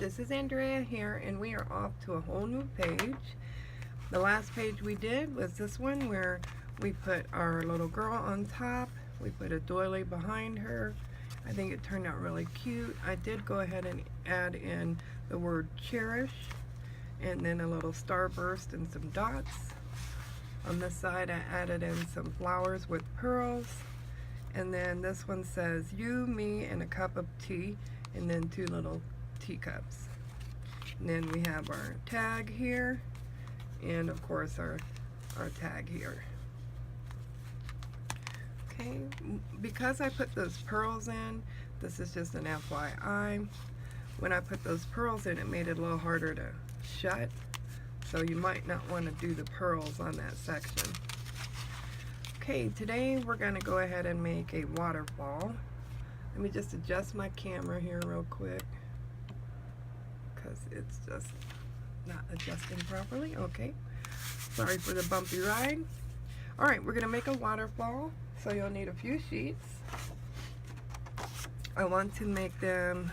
this is Andrea here, and we are off to a whole new page. The last page we did was this one where we put our little girl on top. We put a doily behind her. I think it turned out really cute. I did go ahead and add in the word cherish and then a little starburst and some dots. On this side I added in some flowers with pearls, and then this one says you, me, and a cup of tea, and then 2 little teacups. And then we have our tag here, and of course our tag here. Okay, because I put those pearls in, this is just an FYI, when I put those pearls in, it made it a little harder to shut, so you might not want to do the pearls on that section. Okay, today we're going to go ahead and make a waterfall. Let me just adjust my camera here real quick, because it's just not adjusting properly. Okay, sorry for the bumpy ride. Alright, we're going to make a waterfall, so you'll need a few sheets. I want to make them,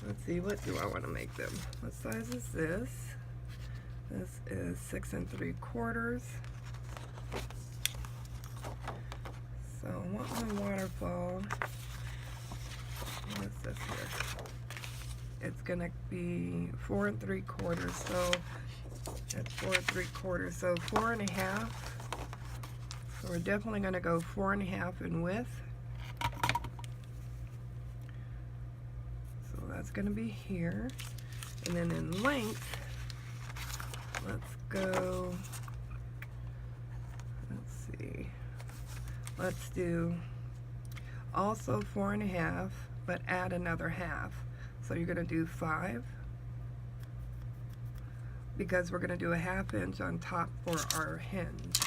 let's see, what do I want to make them? What size is this? This is 6 3/4. So I want my waterfall, what's this here? It's going to be 4 3/4, so that's 4 3/4, so 4 1/2. So we're definitely going to go 4 1/2 in width. So that's going to be here. And then in length, let's go, let's see, let's do also 4 1/2, but add another half. So you're going to do 5, because we're going to do a 1/2 inch on top for our hinge.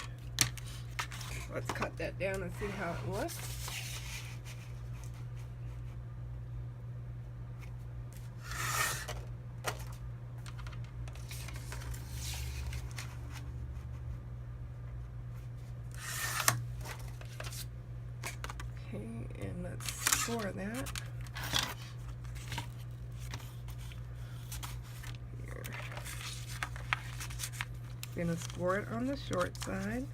Let's cut that down and see how it looks. Okay, and let's score that. Here. We're going to score it on the short side.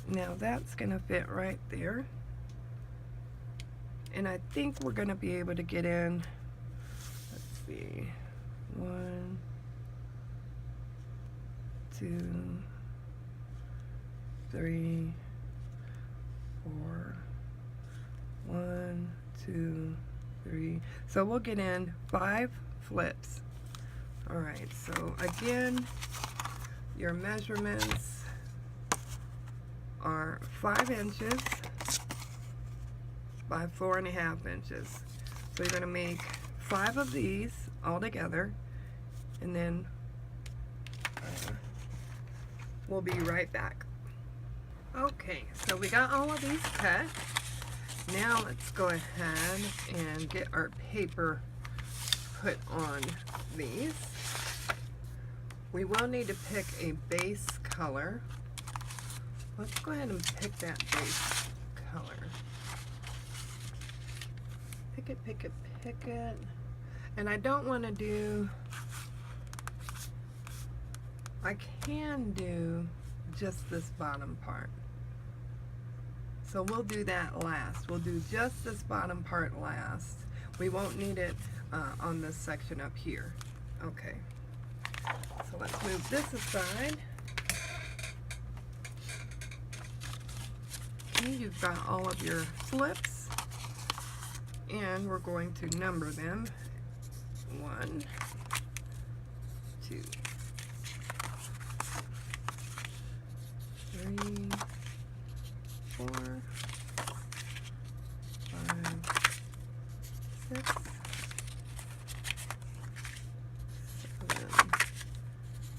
Now that's going to fit right there, and I think we're going to be able to get in, let's see, 1, 2, 3, 4, 1, 2, 3, so we'll get in 5 flips. Alright, so again, your measurements are 5 inches by 4 1/2 inches. So you're going to make 5 of these all together, and then we'll be right back. Okay, so we got all of these cut. Now let's go ahead and get our paper put on these. We will need to pick a base color. Let's go ahead and pick that base color. Pick it, pick it, pick it. And I don't want to do, I can do just this bottom part. So we'll do that last. We'll do just this bottom part last. We won't need it on this section up here. Okay. So let's move this aside. You've got all of your flips, and we're going to number them. 1, 2, 3, 4, 5, 6, 7,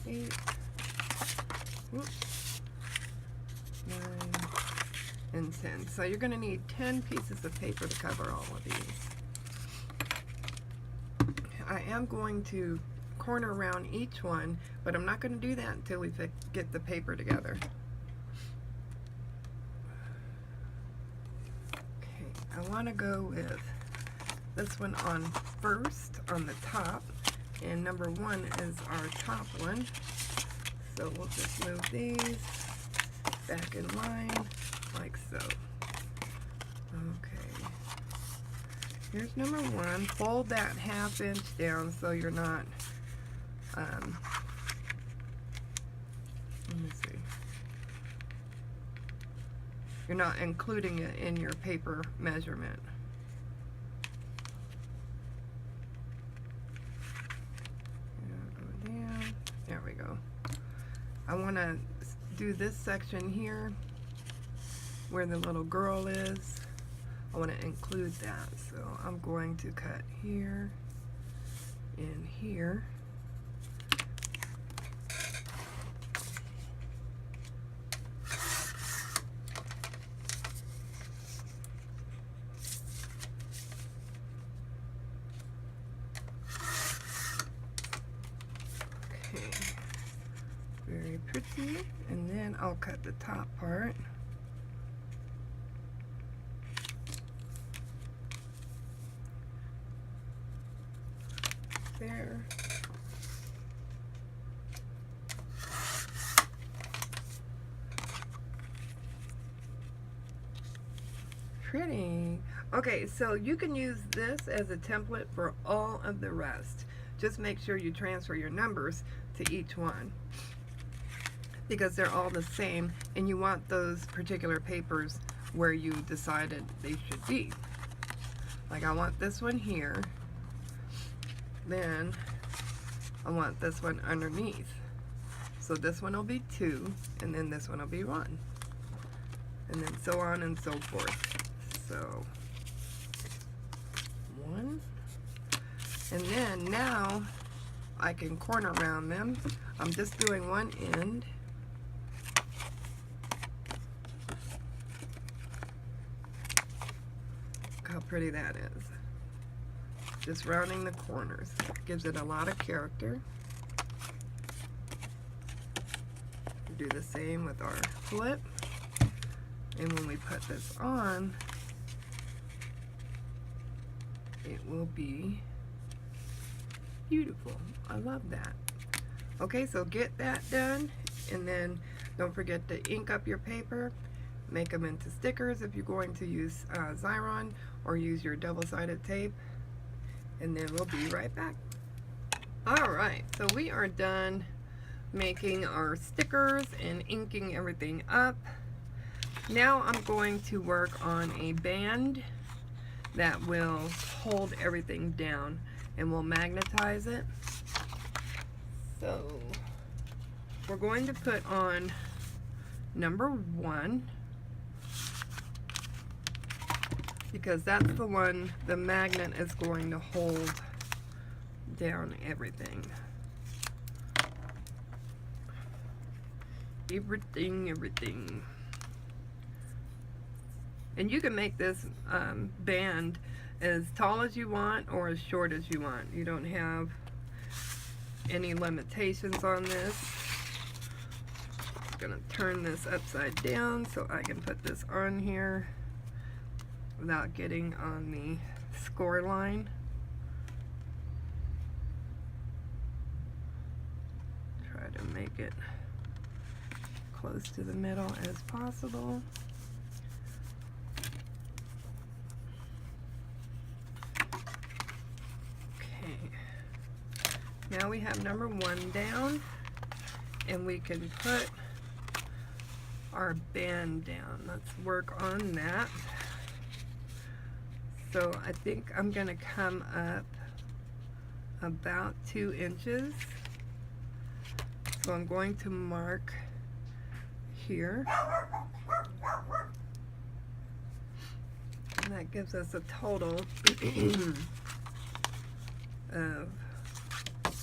8, whoops, 9, and 10. So you're going to need 10 pieces of paper to cover all of these. I am going to corner around each one, but I'm not going to do that until we get the paper together. Okay, I want to go with this one on first on the top, and number 1 is our top one. So we'll just move these back in line like so. Okay. Here's number 1. Fold that 1/2 inch down so you're not, let me see. You're not including it in your paper measurement. Go down. There we go. I want to do this section here where the little girl is. I want to include that, so I'm going to cut here and here. Okay, very pretty, and then I'll cut the top part. There. Pretty. Okay, so you can use this as a template for all of the rest. Just make sure you transfer your numbers to each one, because they're all the same, and you want those particular papers where you decided they should be. Like I want this one here. Then I want this one underneath. So this one will be 2, and then this one will be 1. And then so on and so forth. So 1. And then now I can corner round them. I'm just doing one end. Look how pretty that is. Just rounding the corners. Gives it a lot of character. Do the same with our flip. And when we put this on, it will be beautiful. I love that. Okay, so get that done, and then don't forget to ink up your paper. Make them into stickers if you're going to use Xyron, or use your double-sided tape. And then we'll be right back. Alright, so we are done making our stickers and inking everything up. Now I'm going to work on a band that will hold everything down, and we'll magnetize it. So we're going to put on number 1, because that's the one the magnet is going to hold down everything. Everything. And you can make this band as tall as you want or as short as you want. You don't have any limitations on this. I'm gonna turn this upside down so I can put this on here without getting on the score line. Try to make it close to the middle as possible. Okay, now we have number 1 down, and we can put our band down. Let's work on that. So I think I'm going to come up about 2 inches. So I'm going to mark here. And that gives us a total of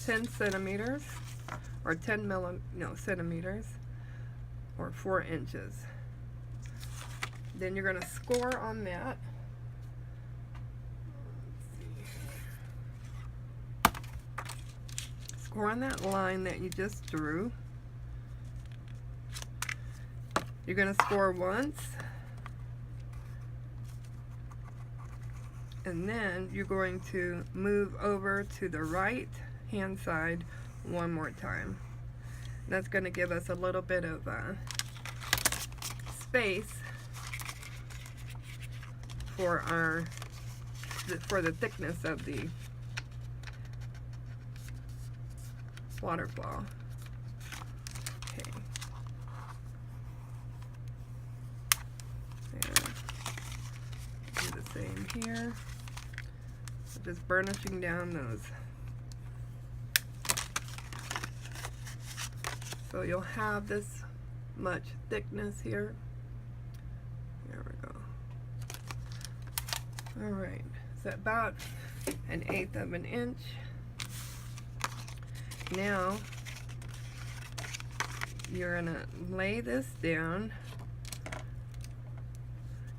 10 centimeters, or 10 centimeters, or 4 inches. Then you're going to score on that. score on that line that you just drew. You're going to score once, and then you're going to move over to the right hand side one more time. That's going to give us a little bit of space for the thickness of the waterfall. Okay. There. Do the same here. Just burnishing down those. So you'll have this much thickness here. There we go. Alright, so about 1/8 of an inch. Now you're going to lay this down,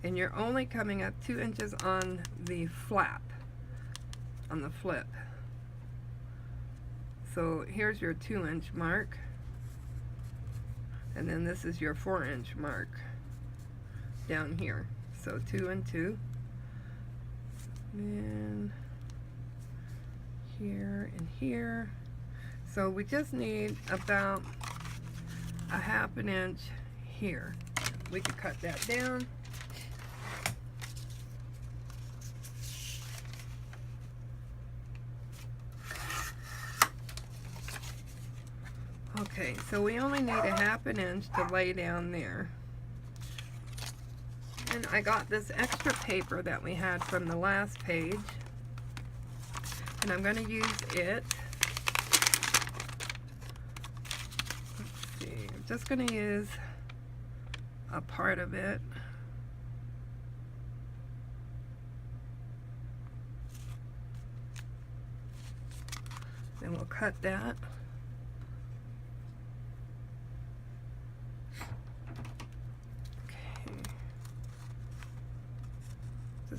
and you're only coming up 2 inches on the flap, on the flip. So here's your 2-inch mark, and then this is your 4-inch mark down here. So 2 and 2, and here and here. So we just need about 1/2 inch here. We could cut that down. Okay, so we only need 1/2 inch to lay down there. And I got this extra paper that we had from the last page, and I'm going to use it. Let's see, I'm just going to use a part of it. Then we'll cut that.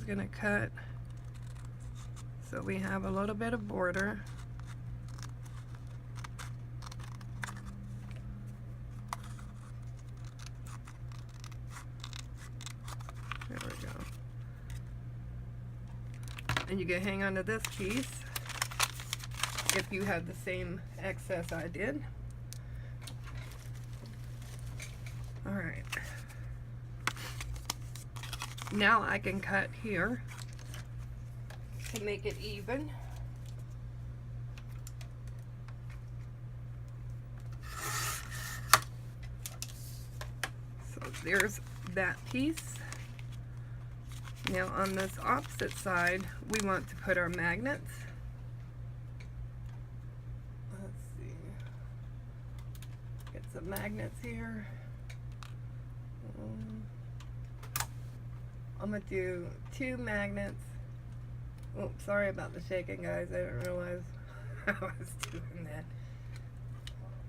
Going to cut so we have a little bit of border. There we go. And you can hang on to this piece if you have the same excess I did. All right. Now I can cut here to make it even. So there's that piece. Now on this opposite side, we want to put our magnets. Let's see. Get some magnets here. I'm going to do 2 magnets. Oh, sorry about the shaking, guys. I didn't realize I was doing that.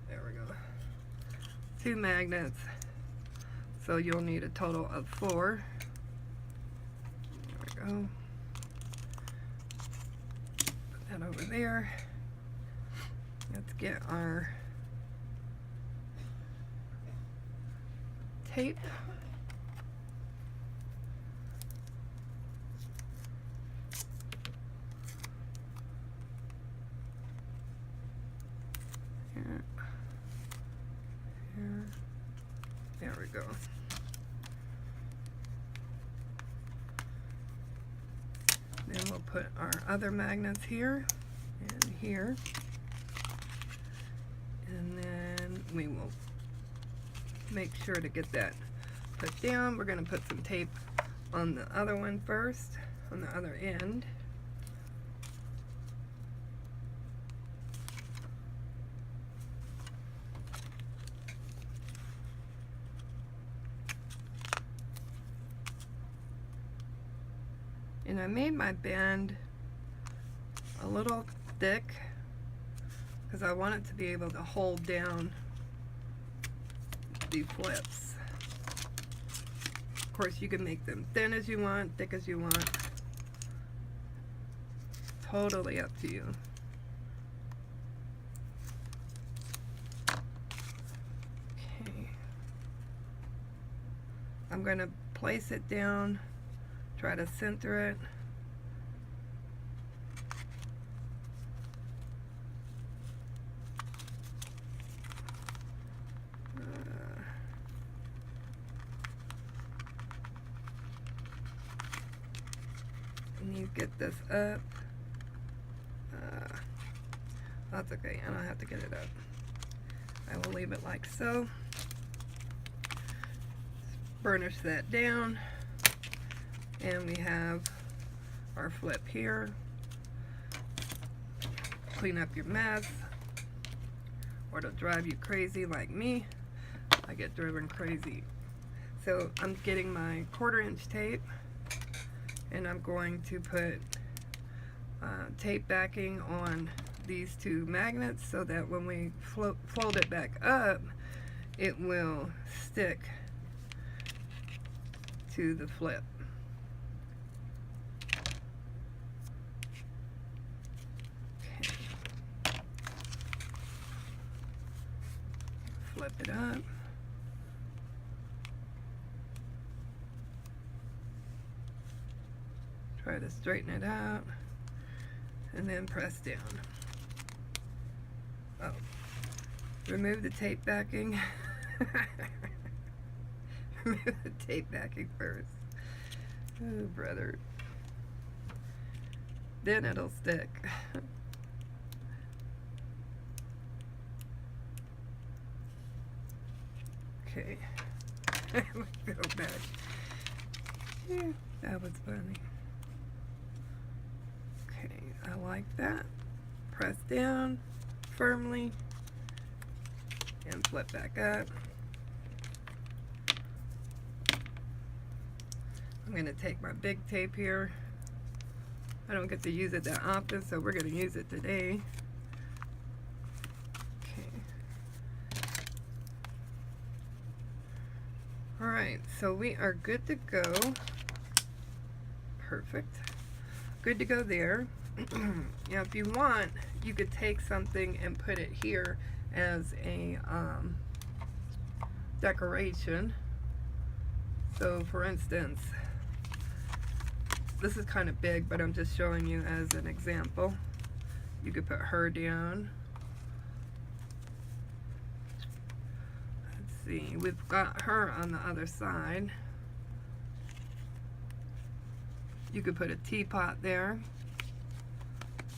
There we go. 2 magnets. So you'll need a total of 4. There we go. Put that over there. Let's get our tape. There we go. Then we'll put our other magnets here and here. And then we will make sure to get that put down. We're going to put some tape on the other one first, on the other end. And I made my band a little thick because I want it to be able to hold down the flips. Of course, you can make them thin as you want, thick as you want. Totally up to you. I'm going to place it down, try to center it. I need to get this up. That's okay, I don't have to get it up. I will leave it like so. Burnish that down. And we have our flip here. Clean up your mess, or it'll drive you crazy like me. I get driven crazy. So I'm getting my 1/4" tape, and I'm going to put tape backing on these 2 magnets so that when we fold it back up, it will stick to the flip. Okay. Flip it up. Try to straighten it out, and then press down. Oh, remove the tape backing. Remove the tape backing first. Oh, brother. Then it'll stick. Okay. Go back. Yeah, that was funny. Okay, I like that. Press down firmly and flip back up. I'm going to take my big tape here. I don't get to use it that often, so we're going to use it today. Okay. Alright, so we are good to go. Perfect. Good to go there. Now, if you want, you could take something and put it here as a decoration. So, for instance, this is kind of big, but I'm just showing you as an example. You could put her down. Let's see, we've got her on the other side. You could put a teapot there.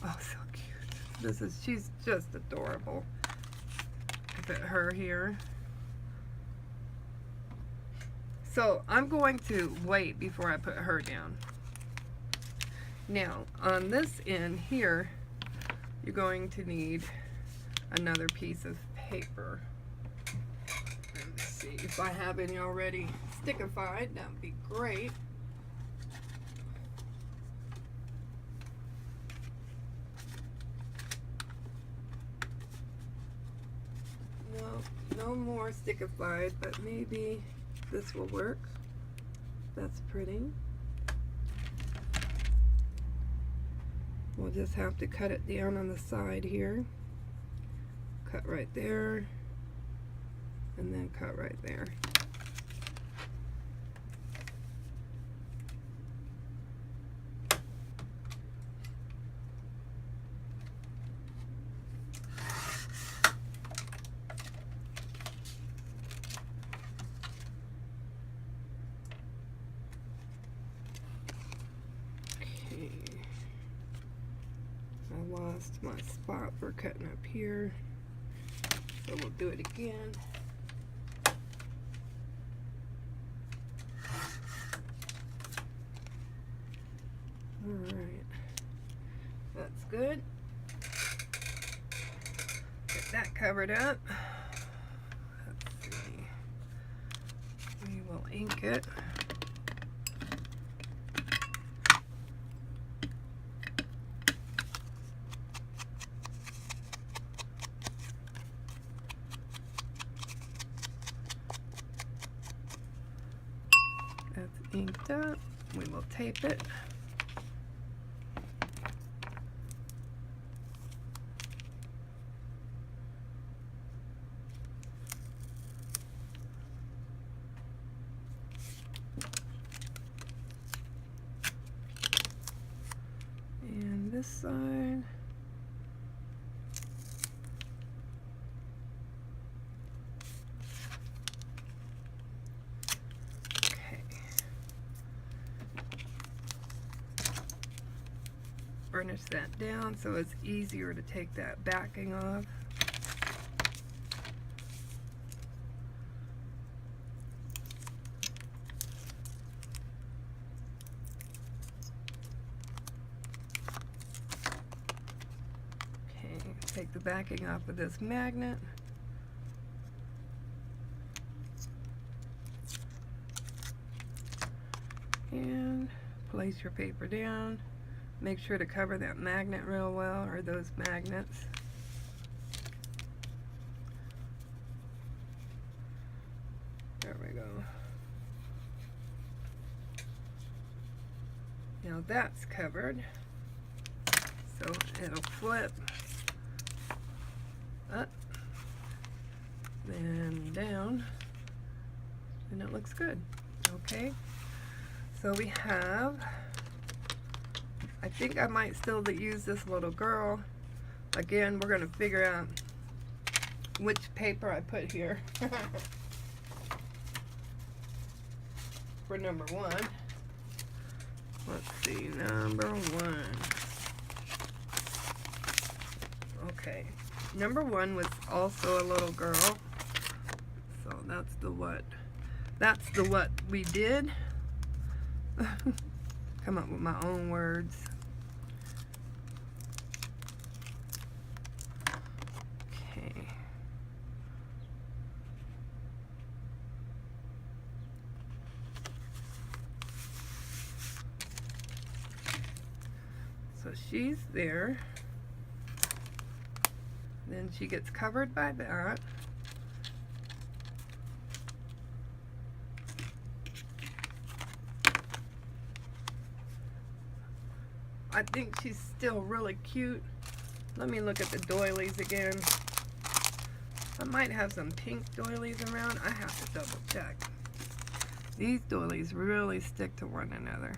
Oh, so cute. She's just adorable. Put her here. So I'm going to wait before I put her down. Now, on this end here, you're going to need another piece of paper. Let's see if I have any already stickified. That would be great. No more stickified, but maybe this will work. That's pretty. We'll just have to cut it down on the side here. Cut right there, and then cut right there. Lost my spot for cutting up here, so we'll do it again. Alright, that's good. Get that covered up. Let's see. We will ink it. That's inked up. We will tape it. burnish that down so it's easier to take that backing off. Okay, take the backing off of this magnet. And place your paper down. Make sure to cover that magnet real well, or those magnets. There we go. Now that's covered. So it'll flip up, then down, and it looks good. Okay. So we have, I think I might still use this little girl. Again, we're going to figure out which paper I put here for number 1. Let's see, number 1. Okay, number 1 was also a little girl. So that's the what. That's the what we did. Come up with my own words. Okay. So she's there. Then she gets covered by that. I think she's still really cute. Let me look at the doilies again. I might have some pink doilies around. I have to double check. These doilies really stick to one another.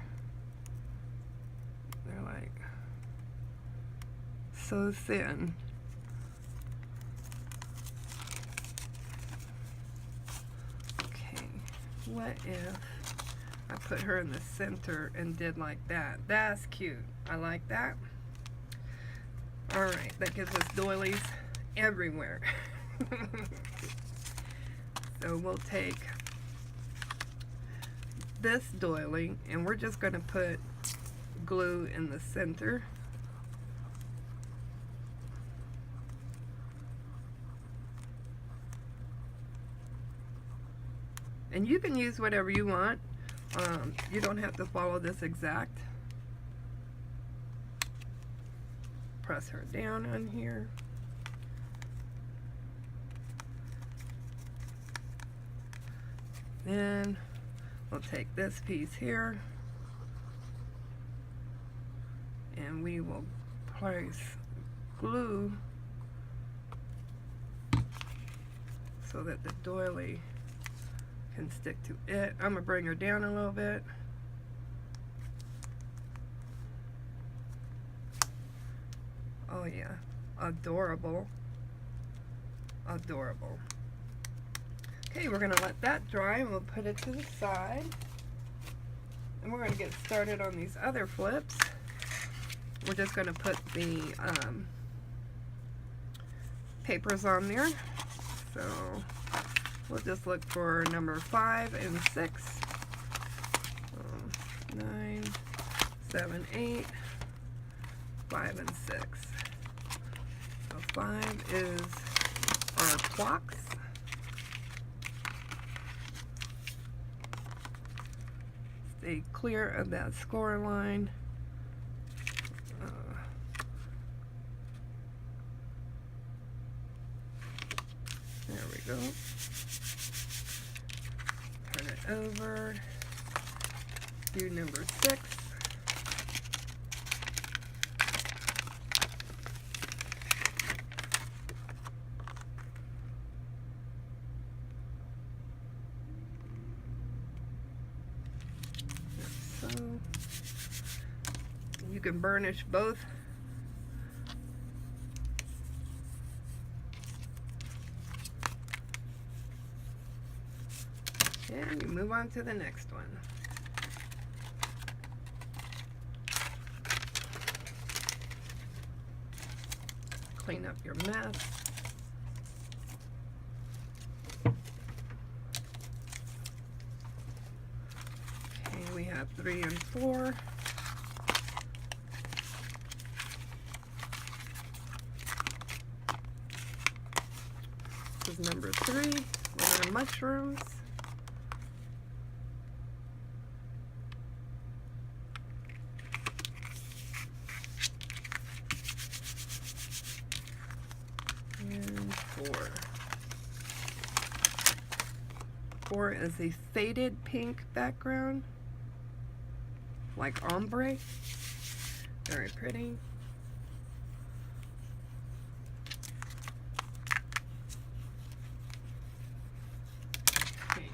They're like so thin. Okay, what if I put her in the center and did like that? That's cute. I like that. Alright, that gives us doilies everywhere. So we'll take this doily and we're just going to put glue in the center. And you can use whatever you want. You don't have to follow this exact. Press her down on here. Then we'll take this piece here and we will place glue so that the doily can stick to it. I'm gonna bring her down a little bit. Oh yeah, adorable. Adorable. Okay, we're gonna let that dry and we'll put it to the side. And we're gonna get started on these other flips. We're just gonna put the papers on there. So we'll just look for number 5 and 6. 9, 7, 8, 5 and 6. So 5 is our clocks. Stay clear of that score line. There we go. Turn it over. Do number 6. So you can burnish both. And you move on to the next one. clean up your mess. Okay, we have 3 and 4. This is number 3 with our mushrooms. And 4. 4 is a faded pink background, like ombre. Very pretty. Okay.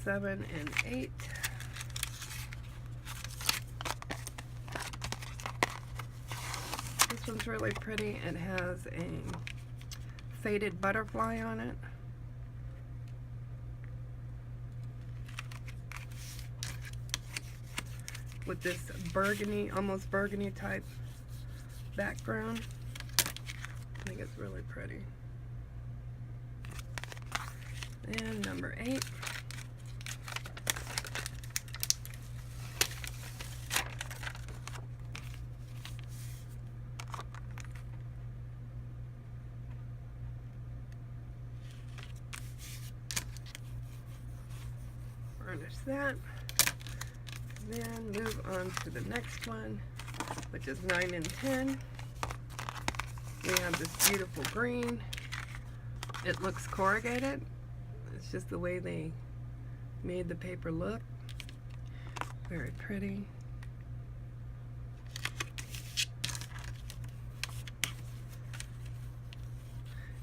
7 and 8. This one's really pretty. It has a faded butterfly on it. With this burgundy, almost burgundy type background. I think it's really pretty. And number 8. Varnish that. Then move on to the next one, which is 9 and 10. We have this beautiful green. It looks corrugated. It's just the way they made the paper look. Very pretty.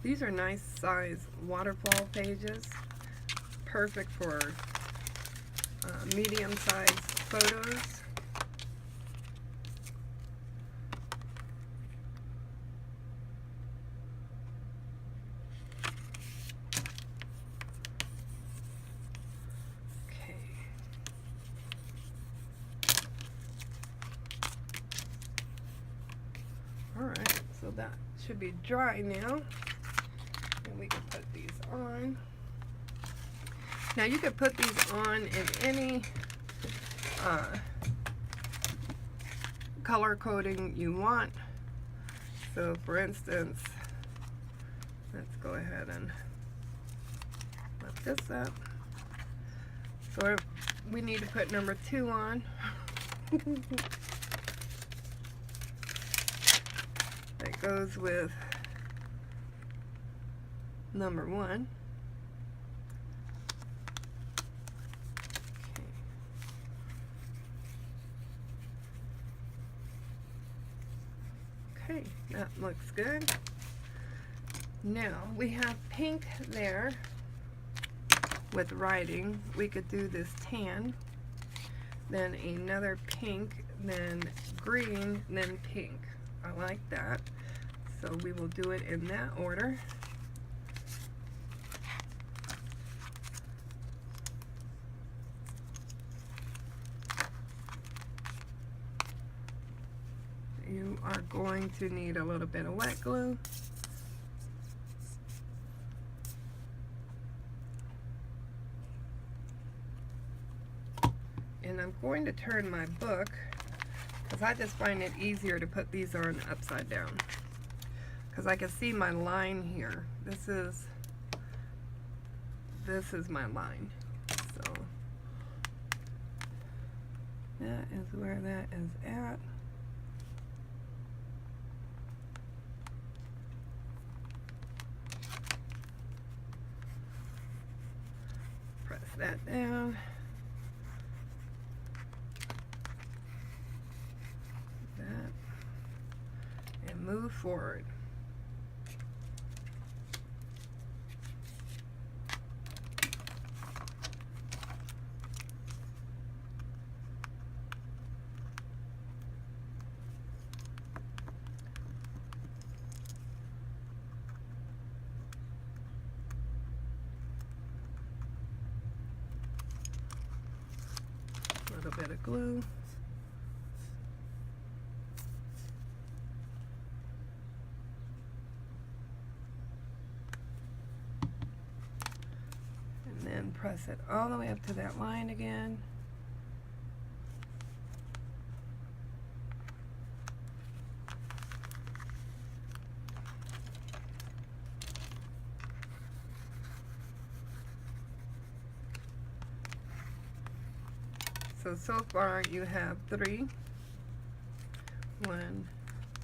These are nice size waterfall pages. Perfect for medium-sized photos. Okay. All right, so that should be dry now. And we can put these on. Now you could put these on in any color coding you want. So for instance, let's go ahead and let this up. So we need to put number 2 on. That goes with number 1. Okay, that looks good. Now we have pink there with writing. We could do this tan, then another pink, then green, then pink. I like that. So we will do it in that order. You are going to need a little bit of wet glue. And I'm going to turn my book because I just find it easier to put these on upside down. Because I can see my line here. This is my line. So that is where that is at. Press that down. That. And move forward. A little bit of glue. press it all the way up to that line again. So far you have 3. 1,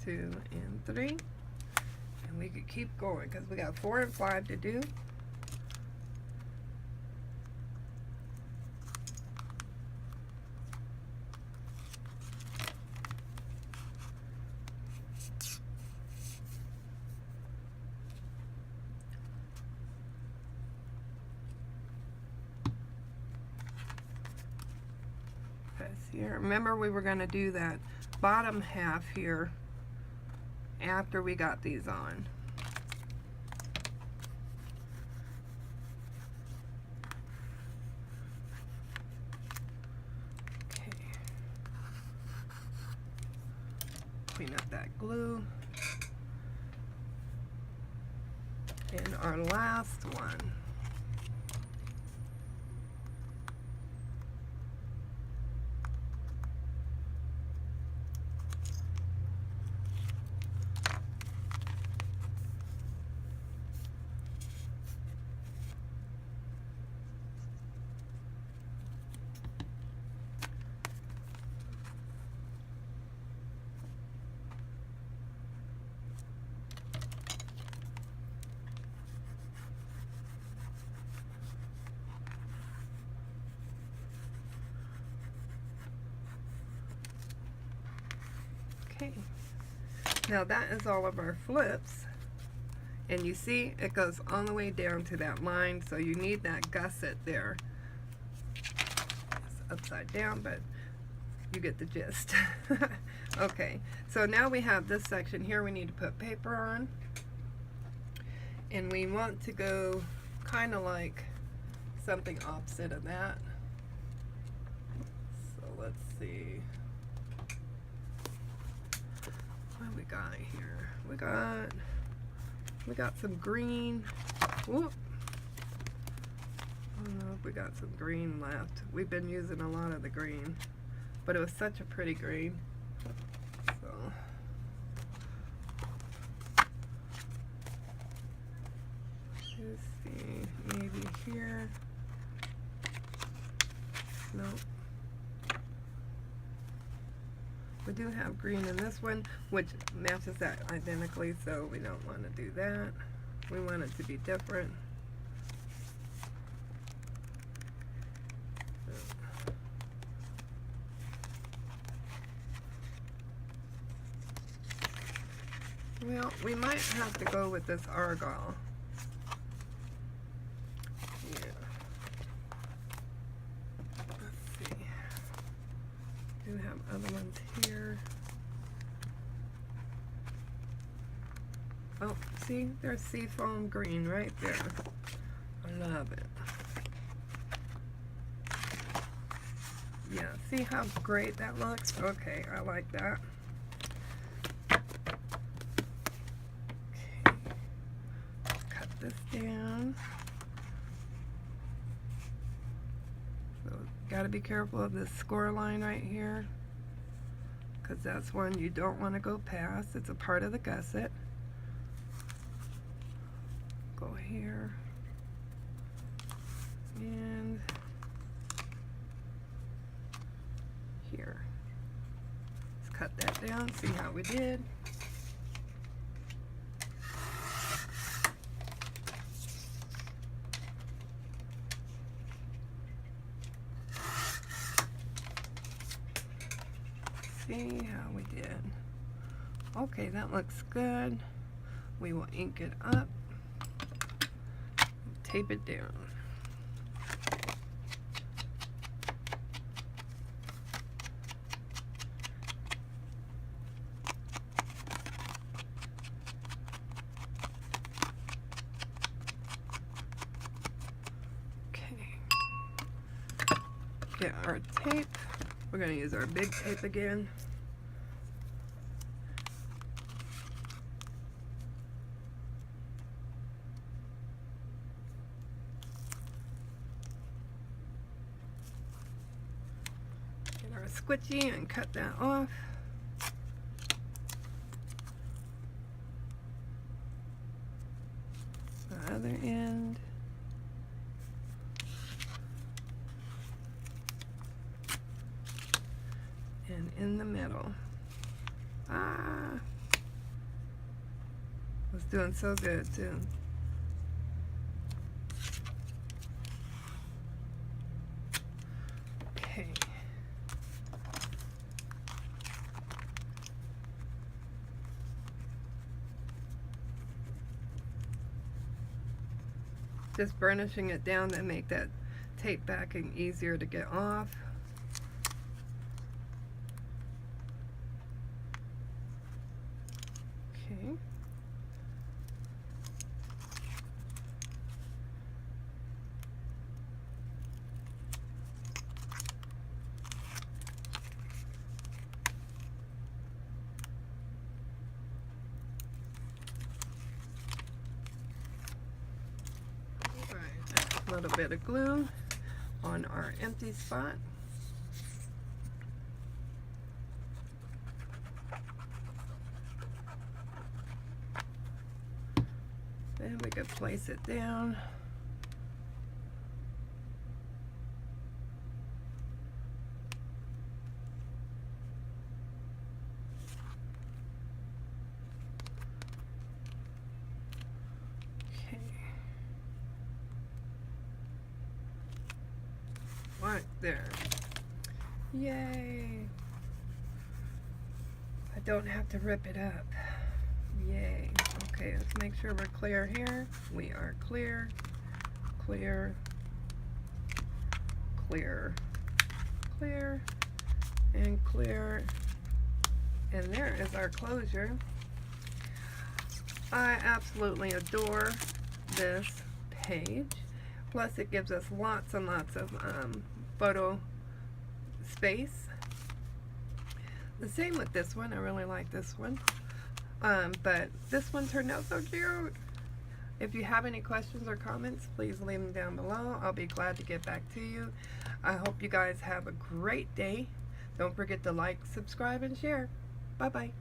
2, and 3. And we could keep going because we got 4 and 5 to do. Here. Remember, we were going to do that bottom half here after we got these on. Okay. Clean up that glue. And our last one. Okay, now that is all of our flips, and you see it goes all the way down to that line, so you need that gusset there. It's upside down, but you get the gist. Okay, so now we have this section here we need to put paper on, and we want to go kind of like something opposite of that. So let's see. What we got here? We got some green. Whoop. I don't know if we got some green left. We've been using a lot of the green, but it was such a pretty green. So let's see, maybe here. Nope. We do have green in this one, which matches that identically, so we don't want to do that. We want it to be different. Well, we might have to go with this argyle. Yeah. Let's see. Do have other ones here. Oh, see, there's seafoam green right there. I love it. Yeah, see how great that looks? Okay, I like that. Okay, cut this down. So, gotta be careful of this score line right here, because that's one you don't want to go past. It's a part of the gusset. Go here and here. Let's cut that down, see how we did. See how we did. Okay, that looks good. We will ink it up. Tape it down. Okay. Get our tape. We're going to use our big tape again. squishy and cut that off. The other end. And in the middle. Ah! Was doing so good too. Okay. Just burnishing it down to make that tape backing easier to get off. Okay. A little bit of glue on our empty spot. Then we could place it down. Right there. Yay! I don't have to rip it up. Yay. Okay, let's make sure we're clear here. We are clear, clear, clear, clear, and clear. And there is our closure. I absolutely adore this page. Plus it gives us lots and lots of photo space. The same with this one. I really like this one. But this one turned out so cute. If you have any questions or comments, please leave them down below. I'll be glad to get back to you. I hope you guys have a great day. Don't forget to like, subscribe, and share. Bye-bye.